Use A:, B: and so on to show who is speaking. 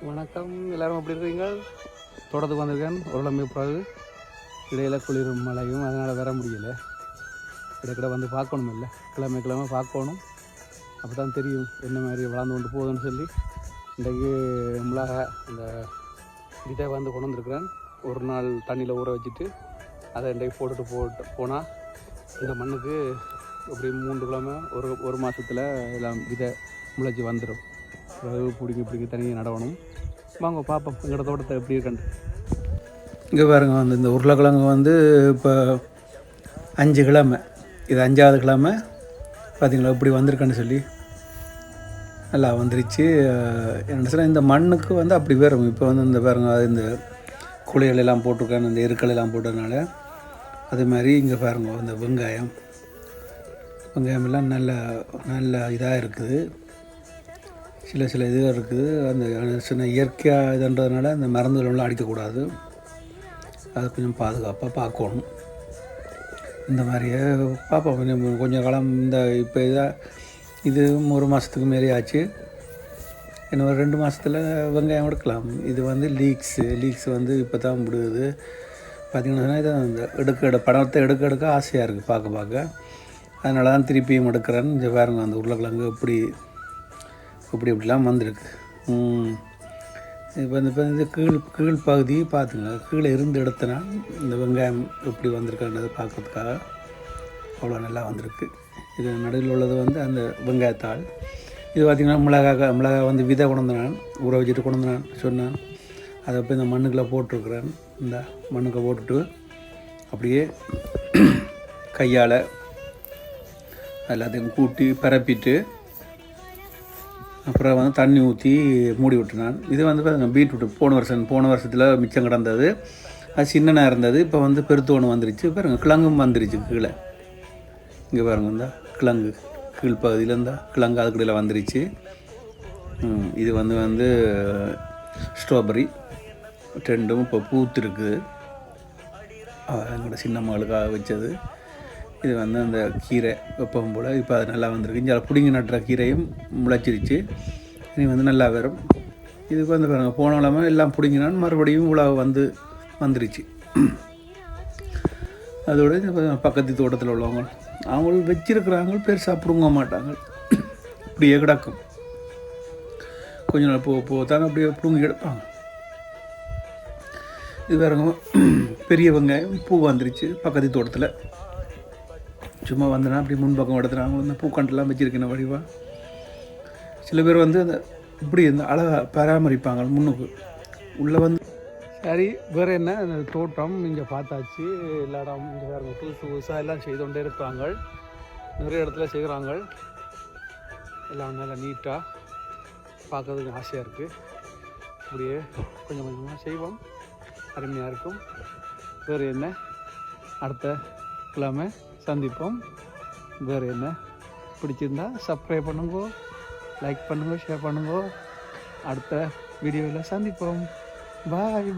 A: வணக்கம், எல்லோரும் எப்படி இருக்கீங்க? தோட்டத்துக்கு வந்திருக்கேன். ஓரளவு பிறகு இடையில குளிரும் மழையும், அதனால் வர முடியலை. இடைக்கிட வந்து பார்க்கணும், இல்லை கிழமை பார்க்கணும். அப்போ தான் தெரியும் என்ன மாதிரி வளர்ந்து கொண்டு போகுதுன்னு சொல்லி. இன்றைக்கு மிளகா அந்த விதை வந்து கொண்டு வந்திருக்கிறேன். ஒரு நாள் தண்ணியில் ஊற வச்சுட்டு அதை இன்றைக்கு போட்டுட்டு போனால் இந்த மண்ணுக்கு இப்படி 3 கிழமை ஒரு மாதத்தில் எல்லாம் விதை முளைச்சி வந்துடும். பிடிங்கி தனியாக நடவணும். வாங்க பார்ப்போம் எங்களோட தோட்டத்தை எப்படி இருக்குன்னு. இங்கே பாருங்க, வந்து இந்த உருளைக்கிழங்கு வந்து இப்போ 5 கிழமை, இது 5ஆவது கிழமை. பார்த்திங்களா இப்படி வந்திருக்குன்னு சொல்லி நல்லா வந்துருச்சு. என்ன சொல்ல, இந்த மண்ணுக்கு வந்து அப்படி வரும். இப்போ வந்து இந்த பாருங்க, அது இந்த குழிகளெல்லாம் போட்டிருக்காங்க, இந்த எருக்களெல்லாம் போட்டதுனால. அதே மாதிரி இங்கே பாருங்க, இந்த வெங்காயமெல்லாம் நல்ல இதாக இருக்குது. சில இது இருக்குது. அந்த சின்ன இயற்கையாக இதுன்றதுனால அந்த மருந்துகளெல்லாம் அடிக்கக்கூடாது. அதை கொஞ்சம் பாதுகாப்பாக பார்க்கணும். இந்த மாதிரியே பார்ப்போம். கொஞ்சம் காலம் இந்த இப்போ இது 1 மாதத்துக்கு மேலே ஆச்சு. இன்னும் ஒரு 2 மாதத்தில் வெங்காயம் எடுக்கலாம். இது வந்து லீக்ஸ் வந்து இப்போ தான் விடுது. பார்த்திங்கன்னா இதை அந்த படத்தை எடுக்க ஆசையாக இருக்குது பார்க்க. அதனால தான் திருப்பியும் எடுக்கிறேன். இந்த பாருங்க, அந்த உருளைக்கிழங்கு இப்படிலாம் வந்திருக்கு. இப்போ இந்த கீழ் பகுதி பார்த்துங்க, கீழே இருந்து எடுத்தனா இந்த வெங்காயம் எப்படி வந்திருக்குன்றது பார்க்கறதுக்காக அவ்வளோ நல்லா வந்திருக்கு. இது நடுவில் உள்ளது வந்து அந்த வெங்காயத்தாள். இது பார்த்திங்கன்னா மிளகா வந்து விதை கொண்டான், ஊற வச்சுட்டு கொண்டான் சொன்னான். அதை போய் இந்த மண்ணுக்குள்ளே போட்டிருக்கிறேன். இந்த மண்ணுக்கு போட்டுட்டு அப்படியே கையால் எல்லாத்தையும் கூட்டி பரப்பிட்டு அப்புறம் வந்து தண்ணி ஊற்றி மூடி விட்டுனான். இது வந்து பார்த்தீங்கன்னா பீட்ரூட் போன வருஷத்தில் மிச்சம் கிடந்தது. அது சின்னனாக இருந்தது. இப்போ வந்து பெருத்தோணு வந்துருச்சு. பாருங்கள், கிழங்கும் வந்துருச்சு கீழே. இங்கே பாருங்கள், இந்த கிழங்கு கீழ்ப்பகுதியில் இருந்தால் கிழங்கு அதுக்கடையில் வந்துருச்சு. இது வந்து ஸ்ட்ராபெரி 2ம் இப்போ பூத்துருக்குது. எங்களோட சின்ன மகளுக்காக வச்சது. இது வந்து அந்த கீரை வெப்பம் போல் இப்போ அது நல்லா வந்திருக்கு. இங்கே பிடிங்கி நட்டுற கீரையும் முளைச்சிருச்சு. இனி வந்து நல்லா வரும். இதுக்கு வந்து பாருங்கள், போன கிழமை எல்லாம் பிடிங்கினான்னு மறுபடியும் உழவு வந்துருச்சு. அதோடு பக்கத்து தோட்டத்தில் உள்ளவங்க அவங்க வச்சிருக்கிறாங்க, பெருசாக பிடுங்க மாட்டாங்க, இப்படியே கிடக்கும். கொஞ்ச நாள் தாங்க அப்படியே பிடுங்கி எடுப்பாங்க. இது பாருங்க, பெரிய வெங்காயம் பூ வந்துருச்சு பக்கத்து தோட்டத்தில். சும்மா வந்தனா அப்படி முன்பக்கம் எடுத்துகிறாங்க. இந்த பூக்கண்டெல்லாம் வச்சுருக்கேன் வடிவாக. சில பேர் வந்து அந்த இப்படி இந்த அழகாக பராமரிப்பாங்க முன்னுக்கு உள்ளே வந்து. சரி, வேறு என்ன, அந்த தோட்டம் இங்கே பார்த்தாச்சு. எல்லா இடம் இங்கே வேறு புதுசாக எல்லாம் செய்து கொண்டே இருப்பாங்க. நிறைய இடத்துல செய்கிறாங்க. எல்லாம் நல்லா நீட்டாக பார்க்கறதுக்கு ஆசையாக இருக்குது. இப்படியே கொஞ்சம் கொஞ்சமாக செய்வோம், அருமையாக இருக்கும். வேறு என்ன, அடுத்த கிழமை சந்திப்போம். வேறு என்ன, பிடிச்சிருந்தா சப்ஸ்கிரைப் பண்ணுங்க, லைக் பண்ணுங்க, ஷேர் பண்ணுங்க. அடுத்த வீடியோவில் சந்திப்போம். பாய்.